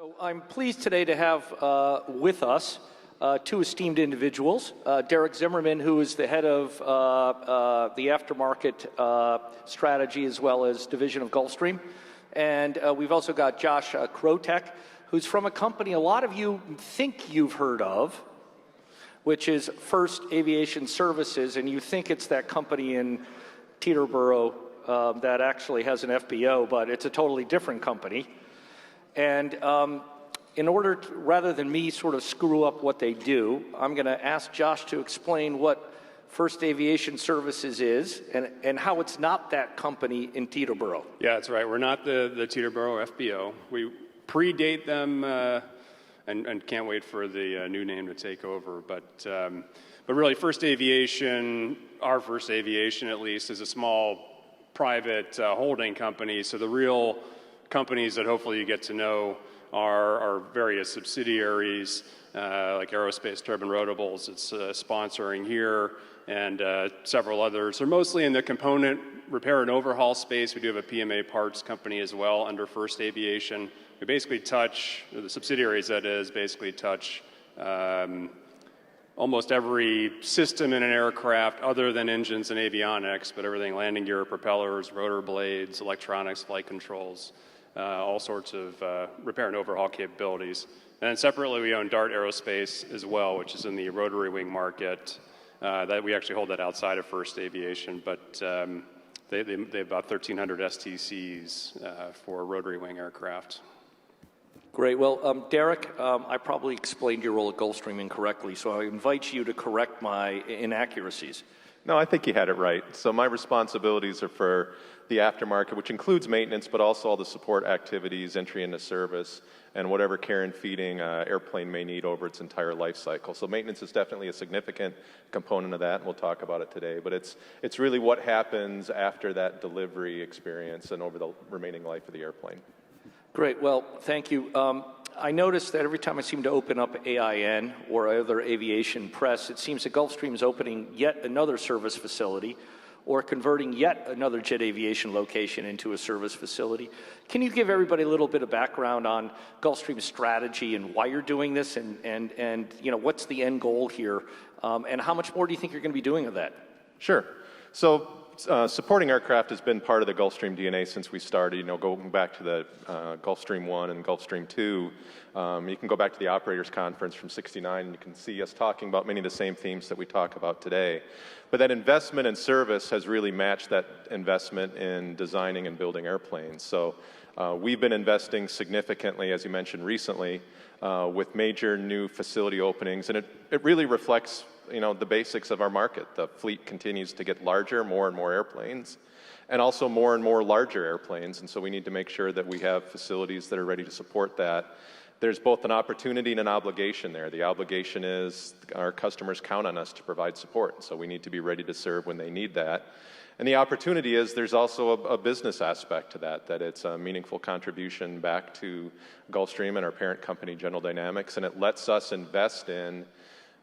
So I'm pleased today to have with us two esteemed individuals. Derek Zimmerman, who is the head of the aftermarket strategy as well as division of Gulfstream. And we've also got Josh Krotek, who's from a company a lot of you think you've heard of, which is First Aviation Services, and you think it's that company in Teterboro that actually has an FBO, but it's a totally different company. And in order to, rather than me sort of screw up what they do, I'm going to ask Josh to explain what First Aviation Services is and how it's not that company in Teterboro. Yeah, that's right. We're not the Teterboro FBO. We predate them and can't wait for the new name to take over. But really, First Aviation, our First Aviation at least, is a small private holding company. So the real companies that hopefully you get to know are various subsidiaries like Aerospace Turbine Rotables. It's sponsoring here, and several others. They're mostly in the component repair and overhaul space. We do have a PMA parts company as well under First Aviation. We basically touch, the subsidiaries that is, basically touch almost every system in an aircraft other than engines and avionics, but everything: landing gear, propellers, rotor blades, electronics, flight controls, all sorts of repair and overhaul capabilities. And then separately, we own Dart Aerospace as well, which is in the rotary wing market. That we actually hold that outside of First Aviation, but they have about 1,300 STCs for rotary wing aircraft. Great. Well, Derek, I probably explained your role at Gulfstream incorrectly, so I invite you to correct my inaccuracies. No, I think you had it right. So my responsibilities are for the aftermarket, which includes maintenance, but also all the support activities, entry into service, and whatever care and feeding airplane may need over its entire life cycle. So maintenance is definitely a significant component of that, and we'll talk about it today. But it's really what happens after that delivery experience and over the remaining life of the airplane. Great. Well, thank you. I noticed that every time I seem to open up AIN or other aviation press, it seems that Gulfstream is opening yet another service facility or converting yet another jet aviation location into a service facility. Can you give everybody a little bit of background on Gulfstream's strategy and why you're doing this and you know, what's the end goal here, and how much more do you think you're going to be doing of that? Sure. So supporting aircraft has been part of the Gulfstream DNA since we started. You know, going back to the Gulfstream 1 and Gulfstream 2, you can go back to the operators conference from '69 and you can see us talking about many of the same themes that we talk about today. But that investment in service has really matched that investment in designing and building airplanes. So we've been investing significantly, as you mentioned recently, with major new facility openings, and it really reflects, you know, the basics of our market. The fleet continues to get larger, more and more airplanes, and also more and more larger airplanes, and so we need to make sure that we have facilities that are ready to support that. There's both an opportunity and an obligation there. The obligation is our customers count on us to provide support, so we need to be ready to serve when they need that. And the opportunity is there's also a business aspect to that it's a meaningful contribution back to Gulfstream and our parent company, General Dynamics, and it lets us invest in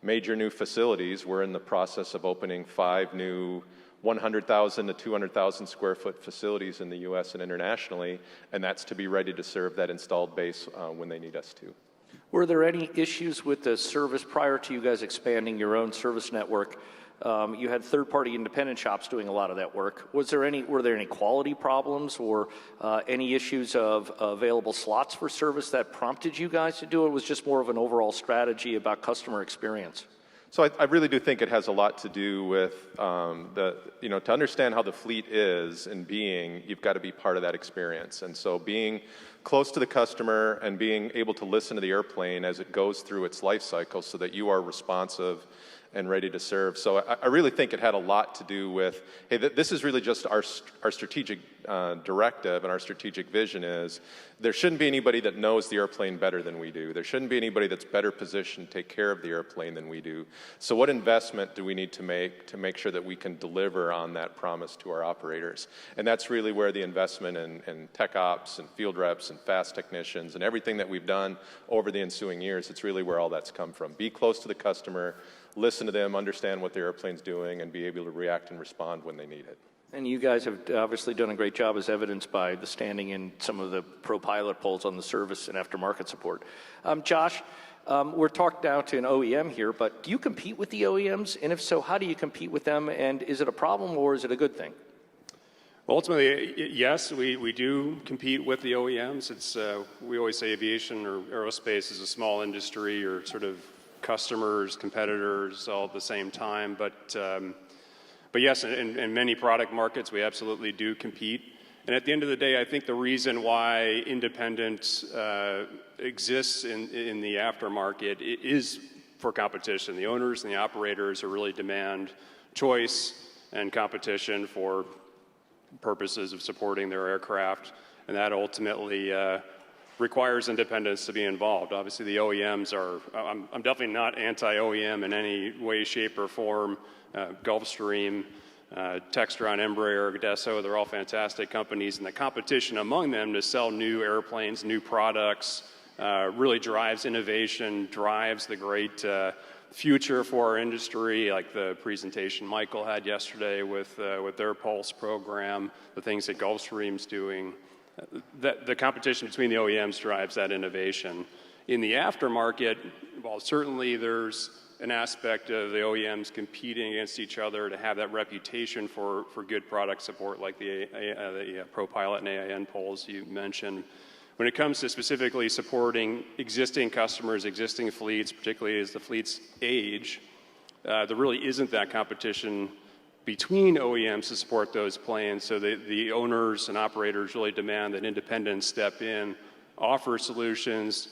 major new facilities. We're in the process of opening 5 new 100,000 to 200,000 square foot facilities in the U.S. and internationally, and that's to be ready to serve that installed base when they need us to. Were there any issues with the service prior to you guys expanding your own service network? You had third-party independent shops doing a lot of that work. Were there any quality problems or any issues of available slots for service that prompted you guys to do it? Was just more of an overall strategy about customer experience? So I really do think it has a lot to do with to understand how the fleet is and being, you've got to be part of that experience. And so being close to the customer and being able to listen to the airplane as it goes through its life cycle so that you are responsive and ready to serve. So I really think it had a lot to do with, hey, this is really just our strategic directive, and our strategic vision is there shouldn't be anybody that knows the airplane better than we do. There shouldn't be anybody that's better positioned to take care of the airplane than we do. So what investment do we need to make sure that we can deliver on that promise to our operators? And that's really where the investment in tech ops and field reps and fast technicians and everything that we've done over the ensuing years, it's really where all that's come from. Be close to the customer, listen to them, understand what the airplane's doing, and be able to react and respond when they need it. And you guys have obviously done a great job, as evidenced by the standing in some of the pro pilot polls on the service and aftermarket support. Josh, we're talked now to an OEM here, but do you compete with the OEMs? And if so, how do you compete with them? And is it a problem or is it a good thing? Well, ultimately, yes, we do compete with the OEMs. We always say aviation or aerospace is a small industry, or sort of customers, competitors, all at the same time. But yes, in many product markets, we absolutely do compete. And at the end of the day, I think the reason why independence exists in the aftermarket is for competition. The owners and the operators are really demand choice and competition for purposes of supporting their aircraft, and that ultimately requires independence to be involved. Obviously, the OEMs are, I'm definitely not anti-OEM in any way, shape, or form. Gulfstream, Textron, Embraer, Dassault, they're all fantastic companies, and the competition among them to sell new airplanes, new products, really drives innovation, drives the great future for our industry, like the presentation Michael had yesterday with their Pulse program, the things that Gulfstream's doing. The competition between the OEMs drives that innovation. In the aftermarket, while certainly there's an aspect of the OEMs competing against each other to have that reputation for good product support, like the ProPilot and AIN polls you mentioned. When it comes to specifically supporting existing customers, existing fleets, particularly as the fleets age, there really isn't that competition between OEMs to support those planes. So the owners and operators really demand that independents step in, offer solutions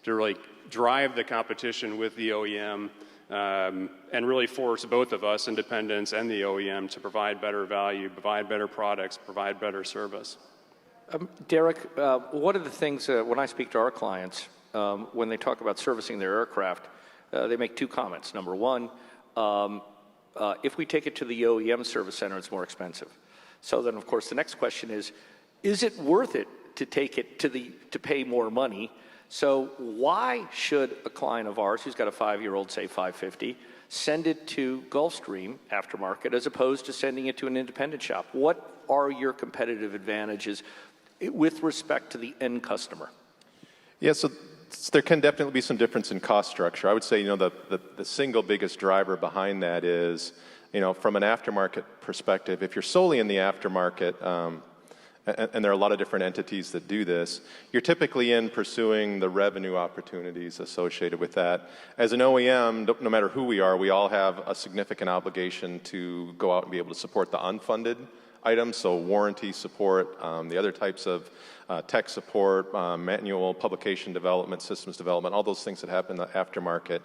to really drive the competition with the OEM, and really force both of us, independents and the OEM, to provide better value, provide better products, provide better service. Derek, one of the things when I speak to our clients, when they talk about servicing their aircraft, they make two comments. Number one, if we take it to the OEM service center, it's more expensive. So then, of course, the next question is it worth it to take it to pay more money? So why should a client of ours who's got a 5-year-old, say 550, send it to Gulfstream aftermarket as opposed to sending it to an independent shop? What are your competitive advantages with respect to the end customer? Yeah, so there can definitely be some difference in cost structure. I would say, the single biggest driver behind that is, from an aftermarket perspective, if you're solely in the aftermarket, and there are a lot of different entities that do this, you're typically in pursuing the revenue opportunities associated with that. As an OEM, no matter who we are, we all have a significant obligation to go out and be able to support the unfunded items, so warranty support, the other types of tech support, manual publication development, systems development, all those things that happen in the aftermarket.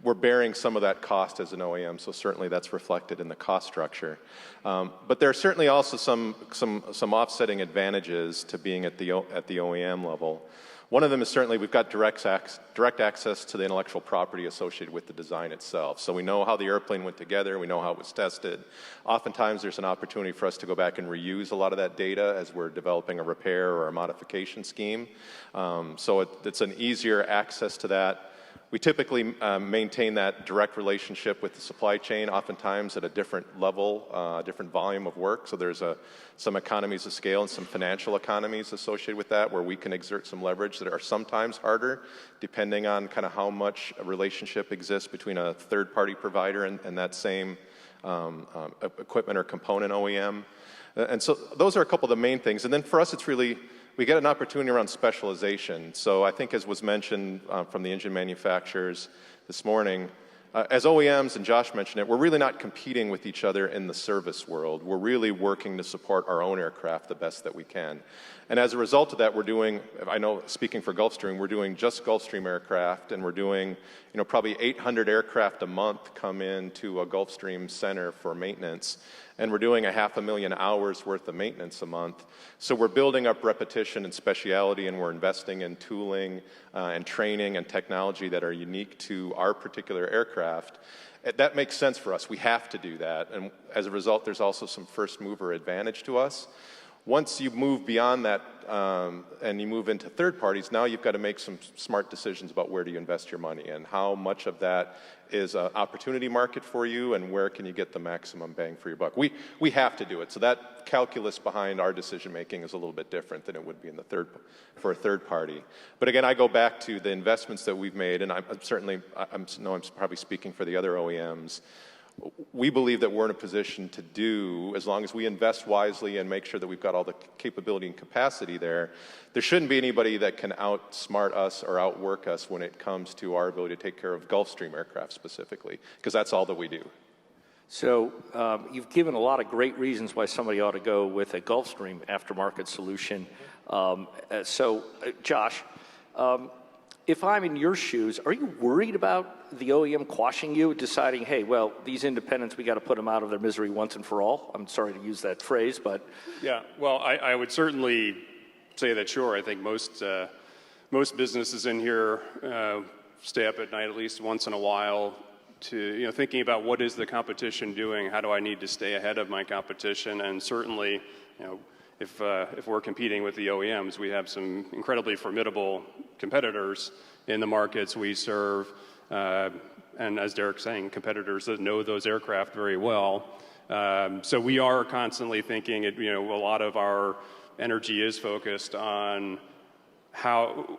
We're bearing some of that cost as an OEM, so certainly that's reflected in the cost structure. But there are certainly also some offsetting advantages to being at the OEM level. One of them is certainly we've got direct access to the intellectual property associated with the design itself. So we know how the airplane went together, we know how it was tested. Oftentimes there's an opportunity for us to go back and reuse a lot of that data as we're developing a repair or a modification scheme. So it's an easier access to that. We typically maintain that direct relationship with the supply chain, oftentimes at a different level, different volume of work. So there's some economies of scale and some financial economies associated with that, where we can exert some leverage that are sometimes harder, depending on kind of how much a relationship exists between a third-party provider and that same equipment or component OEM. And so those are a couple of the main things. And then for us, it's really, we get an opportunity around specialization. So I think, as was mentioned from the engine manufacturers this morning, as OEMs, and Josh mentioned it, we're really not competing with each other in the service world. We're really working to support our own aircraft the best that we can. And as a result of that, we're doing, I know speaking for Gulfstream, we're doing just Gulfstream aircraft, and we're doing, probably 800 aircraft a month come into a Gulfstream center for maintenance. And we're doing 500,000 hours worth of maintenance a month. So we're building up repetition and speciality, and we're investing in tooling and training and technology that are unique to our particular aircraft. That makes sense for us. We have to do that. And as a result, there's also some first mover advantage to us. Once you move beyond that and you move into third parties, now you've got to make some smart decisions about where do you invest your money and how much of that is an opportunity market for you and where can you get the maximum bang for your buck. We have to do it. So that calculus behind our decision making is a little bit different than it would be in the for a third party. But again, I go back to the investments that we've made, and I'm probably speaking for the other OEMs. We believe that we're in a position to do, as long as we invest wisely and make sure that we've got all the capability and capacity there, there shouldn't be anybody that can outsmart us or outwork us when it comes to our ability to take care of Gulfstream aircraft specifically, because that's all that we do. So you've given a lot of great reasons why somebody ought to go with a Gulfstream aftermarket solution. Josh, if I'm in your shoes, are you worried about the OEM quashing you, deciding, hey, well, these independents, we got to put them out of their misery once and for all? I'm sorry to use that phrase, but... Yeah, well, I would certainly say that, sure. I think most businesses in here stay up at night at least once in a while to, thinking about what is the competition doing, how do I need to stay ahead of my competition, and certainly, if we're competing with the OEMs, we have some incredibly formidable competitors in the markets we serve, and as Derek's saying, competitors that know those aircraft very well. So we are constantly thinking, a lot of our energy is focused on how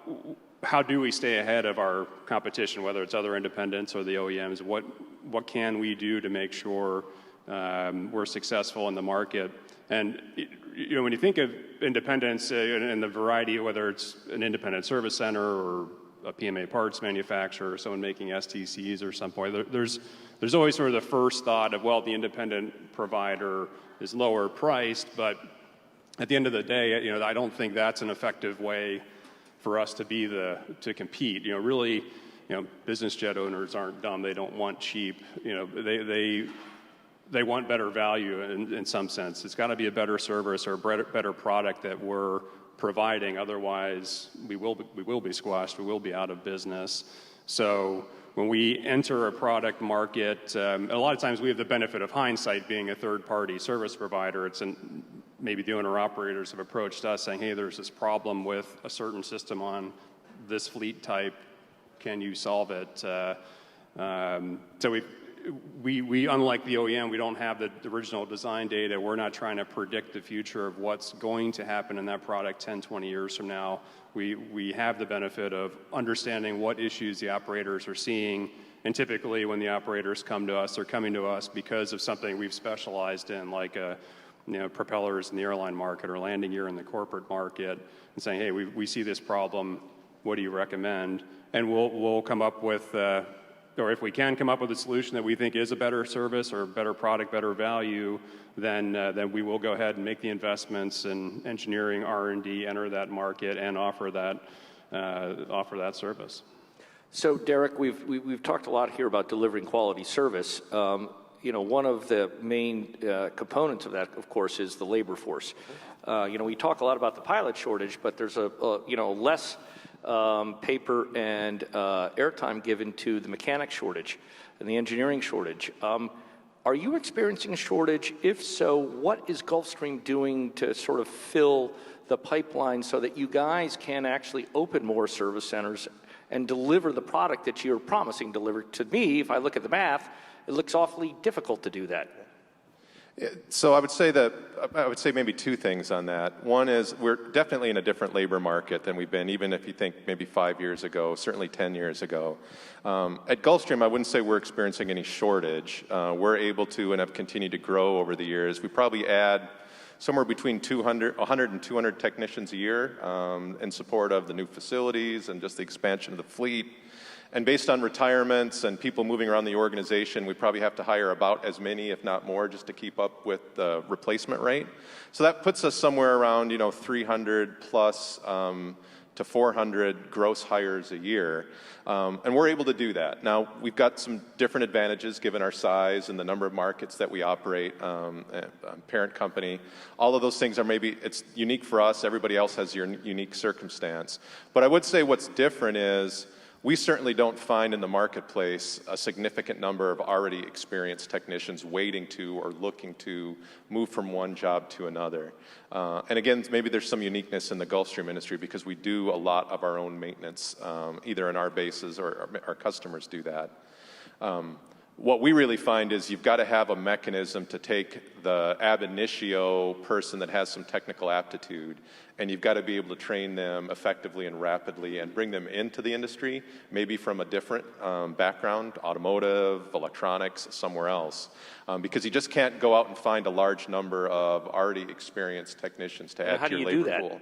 do we stay ahead of our competition, whether it's other independents or the OEMs. What can we do to make sure we're successful in the market? And when you think of independence and the variety, whether it's an independent service center or a PMA parts manufacturer or someone making STCs or some point, there's always sort of the first thought of, well, the independent provider is lower priced, but at the end of the day, I don't think that's an effective way for us to compete. Really, business jet owners aren't dumb. They don't want cheap. They want better value in some sense. It's got to be a better service or a better product that we're providing. Otherwise, we will be squashed. We will be out of business. So when we enter a product market, a lot of times we have the benefit of hindsight being a third-party service provider. Maybe the owner-operators have approached us saying, hey, there's this problem with a certain system on this fleet type. Can you solve it? So we unlike the OEM, we don't have the original design data. We're not trying to predict the future of what's going to happen in that product 10, 20 years from now. We have the benefit of understanding what issues the operators are seeing, and typically when the operators come to us, they're coming to us because of something we've specialized in, like propellers in the airline market or landing gear in the corporate market, and saying, hey, we see this problem. What do you recommend? And we'll come up with or if we can come up with a solution that we think is a better service or a better product, better value, then we will go ahead and make the investments in engineering, R&D, enter that market, and offer that service. So, Derek, we've talked a lot here about delivering quality service. One of the main components of that, of course, is the labor force. We talk a lot about the pilot shortage, but there's less paper and airtime given to the mechanic shortage and the engineering shortage. Are you experiencing a shortage? If so, what is Gulfstream doing to sort of fill the pipeline so that you guys can actually open more service centers and deliver the product that you're promising to deliver? To me, if I look at the math, it looks awfully difficult to do that. So I would say maybe two things on that. One is we're definitely in a different labor market than we've been, even if you think maybe 5 years ago, certainly 10 years ago. At Gulfstream, I wouldn't say we're experiencing any shortage. We're able to and have continued to grow over the years. We probably add somewhere between 100 and 200 technicians a year in support of the new facilities and just the expansion of the fleet. And based on retirements and people moving around the organization, we probably have to hire about as many, if not more, just to keep up with the replacement rate. So that puts us somewhere around 300 plus to 400 gross hires a year. And we're able to do that. Now, we've got some different advantages given our size and the number of markets that we operate, parent company. All of those things it's unique for us. Everybody else has your unique circumstance. But I would say what's different is we certainly don't find in the marketplace a significant number of already experienced technicians waiting to or looking to move from one job to another. And again, maybe there's some uniqueness in the Gulfstream industry because we do a lot of our own maintenance, either in our bases or our customers do that. What we really find is you've got to have a mechanism to take the ab initio person that has some technical aptitude, and you've got to be able to train them effectively and rapidly and bring them into the industry, maybe from a different background, automotive, electronics, somewhere else. Because you just can't go out and find a large number of already experienced technicians to add to your labor pool.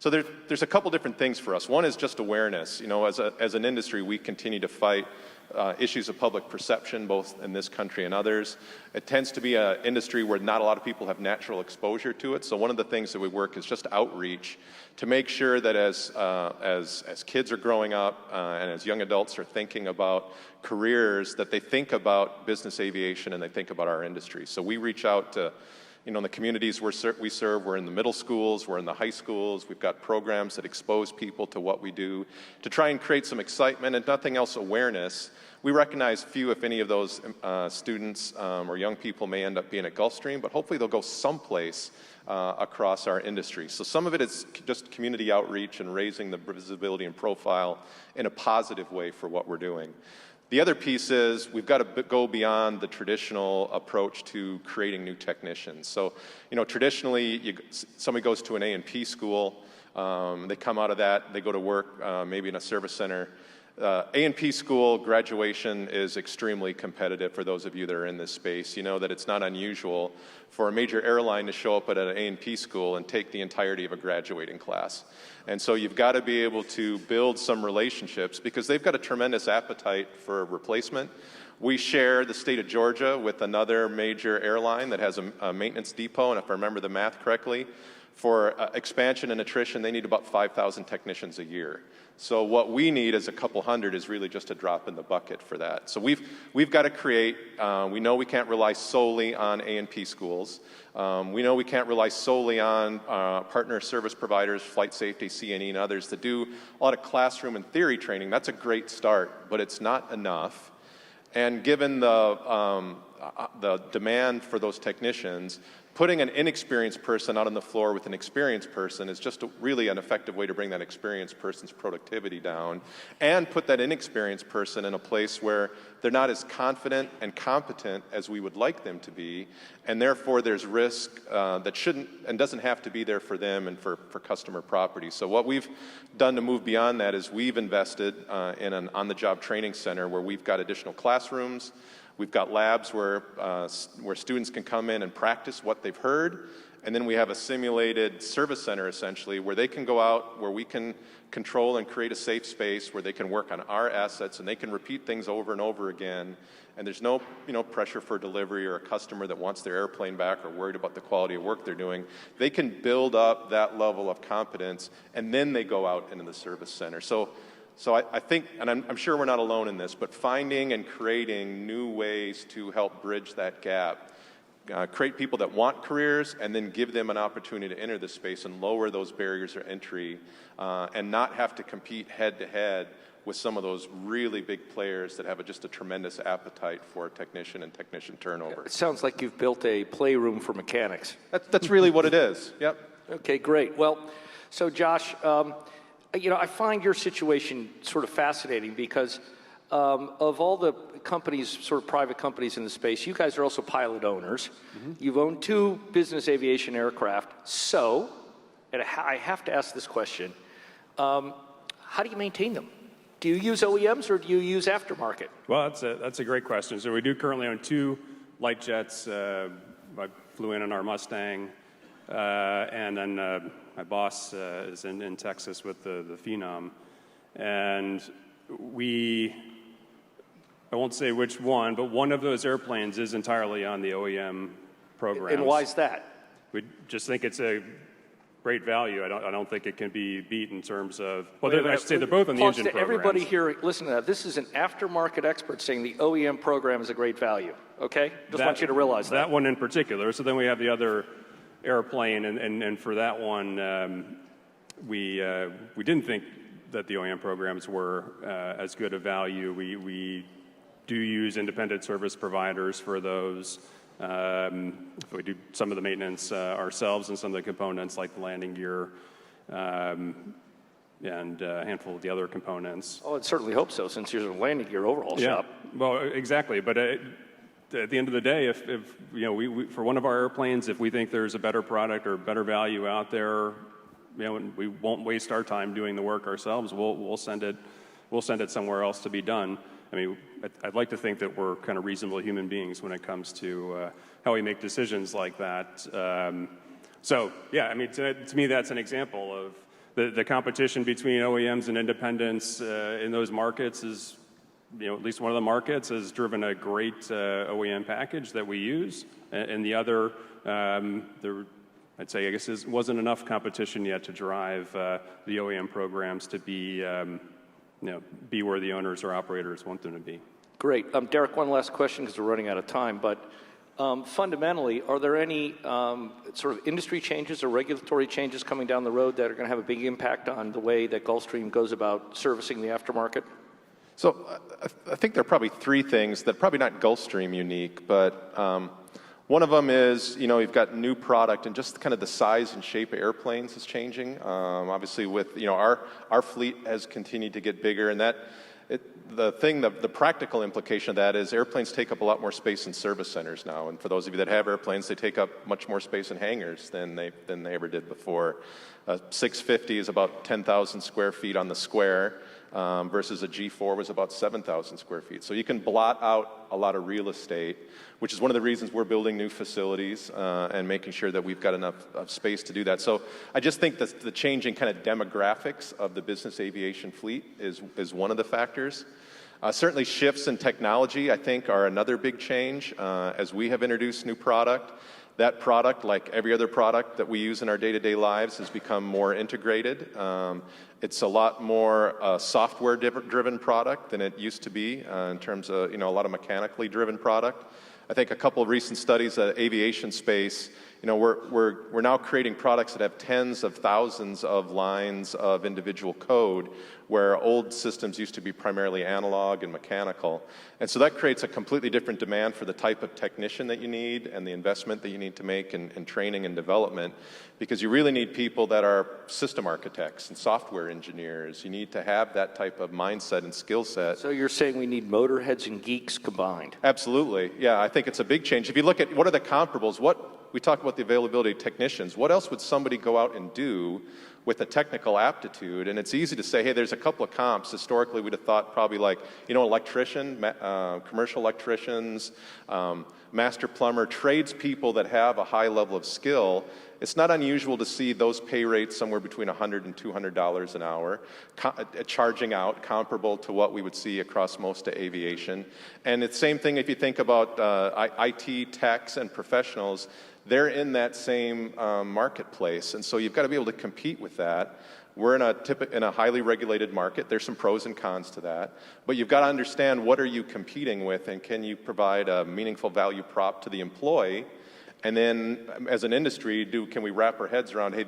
So there's a couple different things for us. One is just awareness. You know, as an industry, we continue to fight issues of public perception, both in this country and others. It tends to be an industry where not a lot of people have natural exposure to it. So one of the things that we work is just outreach to make sure that as kids are growing up and as young adults are thinking about careers, that they think about business aviation and they think about our industry. So we reach out to, you know, in the communities we serve, we're in the middle schools, we're in the high schools, we've got programs that expose people to what we do to try and create some excitement and nothing else, awareness. We recognize few, if any, of those students or young people may end up being at Gulfstream, but hopefully they'll go someplace across our industry. So some of it is just community outreach and raising the visibility and profile in a positive way for what we're doing. The other piece is we've got to go beyond the traditional approach to creating new technicians. So, you know, traditionally, somebody goes to an A&P school, they come out of that, they go to work maybe in a service center. A&P school graduation is extremely competitive for those of you that are in this space. You know that it's not unusual for a major airline to show up at an A&P school and take the entirety of a graduating class. And so you've got to be able to build some relationships because they've got a tremendous appetite for replacement. We share the state of Georgia with another major airline that has a maintenance depot, and if I remember the math correctly, for expansion and attrition, they need about 5,000 technicians a year. So what we need is a couple hundred is really just a drop in the bucket for that. So we've got to create, we know we can't rely solely on A&P schools. We know we can't rely solely on partner service providers, flight safety, C&E, and others that do a lot of classroom and theory training. That's a great start, but it's not enough. And given the demand for those technicians, putting an inexperienced person out on the floor with an experienced person is just really an effective way to bring that experienced person's productivity down and put that inexperienced person in a place where they're not as confident and competent as we would like them to be, and therefore there's risk that shouldn't and doesn't have to be there for them and for customer property. So what we've done to move beyond that is we've invested in an on-the-job training center where we've got additional classrooms. We've got labs where students can come in and practice what they've heard, and then we have a simulated service center essentially where they can go out, where we can control and create a safe space where they can work on our assets and they can repeat things over and over again, and there's no pressure for delivery or a customer that wants their airplane back or worried about the quality of work they're doing. They can build up that level of competence and then they go out into the service center. So I think, and I'm sure we're not alone in this, but finding and creating new ways to help bridge that gap, create people that want careers, and then give them an opportunity to enter this space and lower those barriers of entry, and not have to compete head-to-head with some of those really big players that have just a tremendous appetite for technician and technician turnover. It sounds like you've built a playroom for mechanics. That's really what it is. Yep. Okay, great. Well, so Josh, I find your situation sort of fascinating because of all the companies, sort of private companies in the space, you guys are also pilot owners. Mm-hmm. You've owned 2 business aviation aircraft. So, and I have to ask this question, how do you maintain them? Do you use OEMs or do you use aftermarket? Well, that's a great question. So we do currently own 2 light jets. I flew in on our Mustang, and then my boss is in Texas with the Phenom. And I won't say which one, but one of those airplanes is entirely on the OEM program. And why is that? We just think it's a great value. I don't think it can be beat in terms of, well, I should say they're both on the engine programs. Everybody here, listen to that. This is an aftermarket expert saying the OEM program is a great value, okay? Just want you to realize that. That one in particular. So then we have the other airplane, and for that one, we didn't think that the OEM programs were as good a value. We do use independent service providers for those. We do some of the maintenance ourselves and some of the components like the landing gear and a handful of the other components. Oh, I'd certainly hope so, since you're a landing gear overhaul shop. Well, exactly. But at the end of the day, if you know, we for one of our airplanes, if we think there's a better product or better value out there, you know, we won't waste our time doing the work ourselves. We'll send it somewhere else to be done. I mean, I'd like to think that we're kind of reasonable human beings when it comes to how we make decisions like that. So yeah, I mean, to me, that's an example of the competition between OEMs and independents in those markets is, you know, at least one of the markets has driven a great OEM package that we use, and the other, I'd say, I guess, wasn't enough competition yet to drive the OEM programs to be, you know, be where the owners or operators want them to be. Great. Derek, one last question because we're running out of time, but fundamentally, are there any sort of industry changes or regulatory changes coming down the road that are going to have a big impact on the way that Gulfstream goes about servicing the aftermarket? So I think there are probably three things that probably not Gulfstream unique, but one of them is, you know, you've got new product and just kind of the size and shape of airplanes is changing. Obviously with, you know, our fleet has continued to get bigger, and the practical implication of that is airplanes take up a lot more space in service centers now. And for those of you that have airplanes, they take up much more space in hangars than they ever did before. 650 is about 10,000 square feet on the square. Versus a G4 was about 7,000 square feet. So you can blot out a lot of real estate, which is one of the reasons we're building new facilities and making sure that we've got enough space to do that. So I just think that the changing kind of demographics of the business aviation fleet is one of the factors. Certainly shifts in technology, I think, are another big change as we have introduced new product. That product, like every other product that we use in our day-to-day lives, has become more integrated. It's a lot more software-driven product than it used to be in terms of, you know, a lot of mechanically driven product. I think a couple of recent studies of aviation space, you know, we're now creating products that have tens of thousands of lines of individual code, where old systems used to be primarily analog and mechanical. And so that creates a completely different demand for the type of technician that you need and the investment that you need to make in training and development, because you really need people that are system architects and software engineers. You need to have that type of mindset and skill set. So you're saying we need motorheads and geeks combined? Absolutely. Yeah, I think it's a big change. If you look at what are the comparables, we talk about the availability of technicians. What else would somebody go out and do with a technical aptitude? And it's easy to say, hey, there's a couple of comps. Historically, we'd have thought probably like, you know, electrician, commercial electricians, master plumber, tradespeople that have a high level of skill. It's not unusual to see those pay rates somewhere between $100 and $200 an hour, charging out comparable to what we would see across most of aviation. And it's the same thing if you think about IT techs and professionals. They're in that same marketplace, and so you've got to be able to compete with that. We're in a highly regulated market. There's some pros and cons to that, but you've got to understand what are you competing with, and can you provide a meaningful value prop to the employee? And then, as an industry, can we wrap our heads around, hey,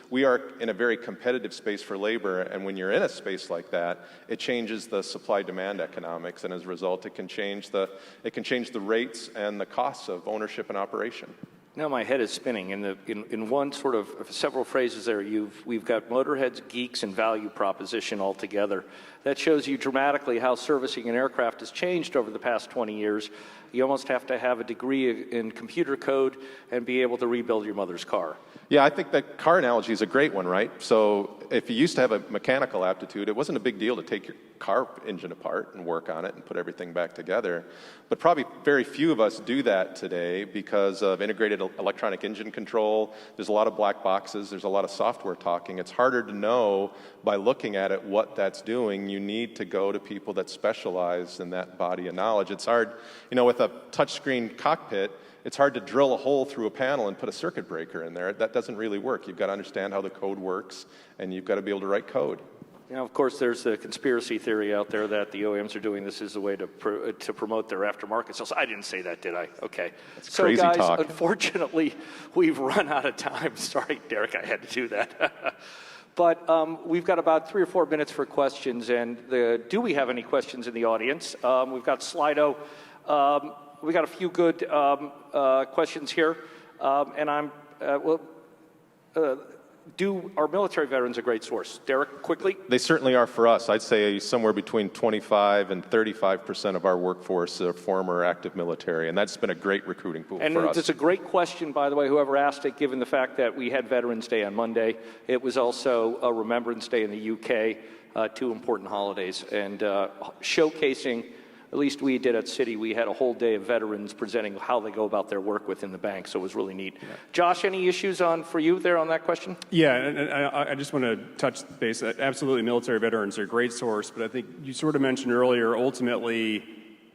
we are in a very competitive space for labor, and when you're in a space like that, it changes the supply-demand economics, and as a result, it can change the rates and the costs of ownership and operation. Now my head is spinning. In one sort of several phrases there, we've got motorheads, geeks, and value proposition all together. That shows you dramatically how servicing an aircraft has changed over the past 20 years. You almost have to have a degree in computer code and be able to rebuild your mother's car. Yeah, I think that car analogy is a great one, right? So if you used to have a mechanical aptitude, it wasn't a big deal to take your car engine apart and work on it and put everything back together. But probably very few of us do that today because of integrated electronic engine control. There's a lot of black boxes. There's a lot of software talking. It's harder to know by looking at it what that's doing. You need to go to people that specialize in that body of knowledge. It's hard, you know, with a touchscreen cockpit, it's hard to drill a hole through a panel and put a circuit breaker in there. That doesn't really work. You've got to understand how the code works, and you've got to be able to write code. Now, of course, there's a conspiracy theory out there that the OEMs are doing this as a way to promote their aftermarket sales. I didn't say that, did I? Okay. That's crazy guys, talk. Unfortunately, we've run out of time. Sorry, Derek, I had to do that. But we've got about 3 or 4 minutes for questions. And do we have any questions in the audience? We've got Slido. We got a few good questions here. Are military veterans a great source? Derek, quickly. They certainly are for us. I'd say somewhere between 25 and 35% of our workforce are former active military, and that's been a great recruiting pool for us. And it's a great question, by the way, whoever asked it, given the fact that we had Veterans Day on Monday. It was also a Remembrance Day in the UK, 2 important holidays, and showcasing. At least we did at Citi. We had a whole day of veterans presenting how they go about their work within the bank, so it was really neat. Yeah. Josh, any issues for you there on that question? Yeah, and I just want to touch base. Absolutely, military veterans are a great source, but I think you sort of mentioned earlier, ultimately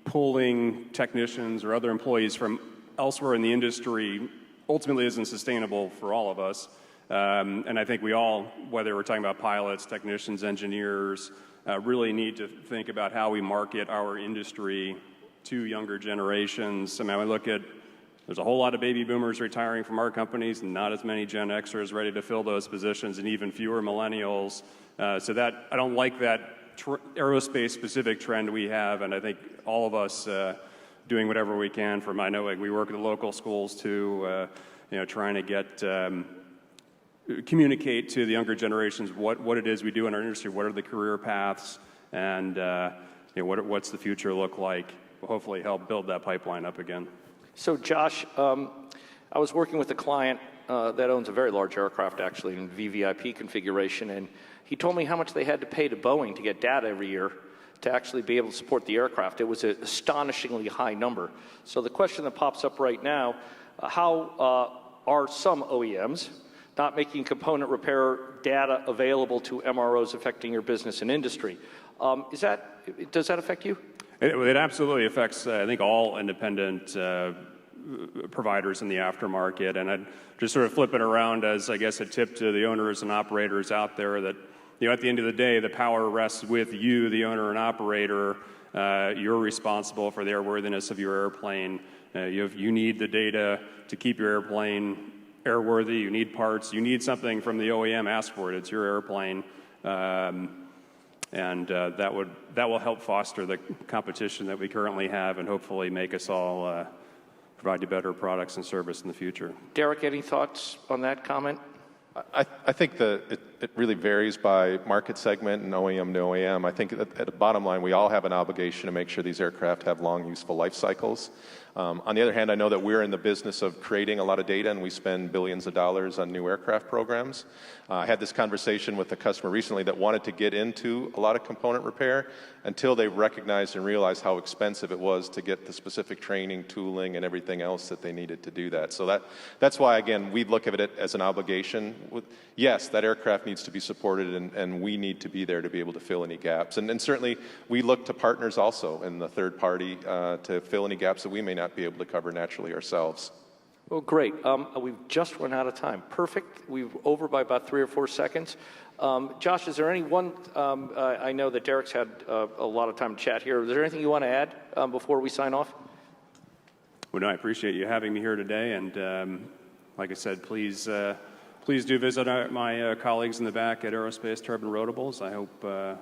pulling technicians or other employees from elsewhere in the industry ultimately isn't sustainable for all of us. And I think we all, whether we're talking about pilots, technicians, engineers, really need to think about how we market our industry to younger generations. I mean, I look at, there's a whole lot of baby boomers retiring from our companies, and not as many Gen Xers ready to fill those positions, and even fewer millennials. So that, I don't like that aerospace-specific trend we have, and I think all of us doing whatever we can from, I know we work at the local schools too, trying to get, communicate to the younger generations what it is we do in our industry, what are the career paths, and what's the future look like. We'll hopefully help build that pipeline up again. So Josh, I was working with a client that owns a very large aircraft, actually, in VVIP configuration, and he told me how much they had to pay to Boeing to get data every year to actually be able to support the aircraft. It was an astonishingly high number. So the question that pops up right now, how are some OEMs not making component repair data available to MROs affecting your business and industry? Does that affect you? It absolutely affects, I think, all independent providers in the aftermarket. And I'd just sort of flip it around as, I guess, a tip to the owners and operators out there that, at the end of the day, the power rests with you, the owner and operator. You're responsible for the airworthiness of your airplane. You need the data to keep your airplane airworthy. You need parts. You need something from the OEM. Ask for it. It's your airplane, and that will help foster the competition that we currently have, and hopefully make us all provide you better products and service in the future. Derek, any thoughts on that comment? I think that it really varies by market segment and OEM to OEM. I think at the bottom line, we all have an obligation to make sure these aircraft have long, useful life cycles. On the other hand, I know that we're in the business of creating a lot of data, and we spend billions of dollars on new aircraft programs. I had this conversation with a customer recently that wanted to get into a lot of component repair until they recognized and realized how expensive it was to get the specific training, tooling, and everything else that they needed to do that. So that's why, again, we look at it as an obligation. Yes, that aircraft needs to be supported, and we need to be there to be able to fill any gaps. And certainly, we look to partners also in the third party to fill any gaps that we may not be able to cover naturally ourselves. Well, great. We've just run out of time. Perfect. We're over by about 3 or 4 seconds. Josh, is there any one, I know that Derek's had a lot of time to chat here. Is there anything you want to add before we sign off? Well, no, I appreciate you having me here today. And like I said, please do visit my colleagues in the back at Aerospace Turbine Rotables. I hope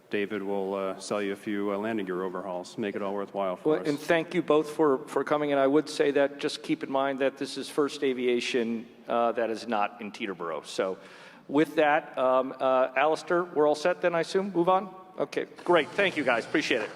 David will sell you a few landing gear overhauls, make it all worthwhile for us. And thank you both for coming. And I would say that just keep in mind that this is first aviation that is not in Teterboro. So with that, Alistair, we're all set then, I assume? Move on? Okay, great. Thank you, guys. Appreciate it.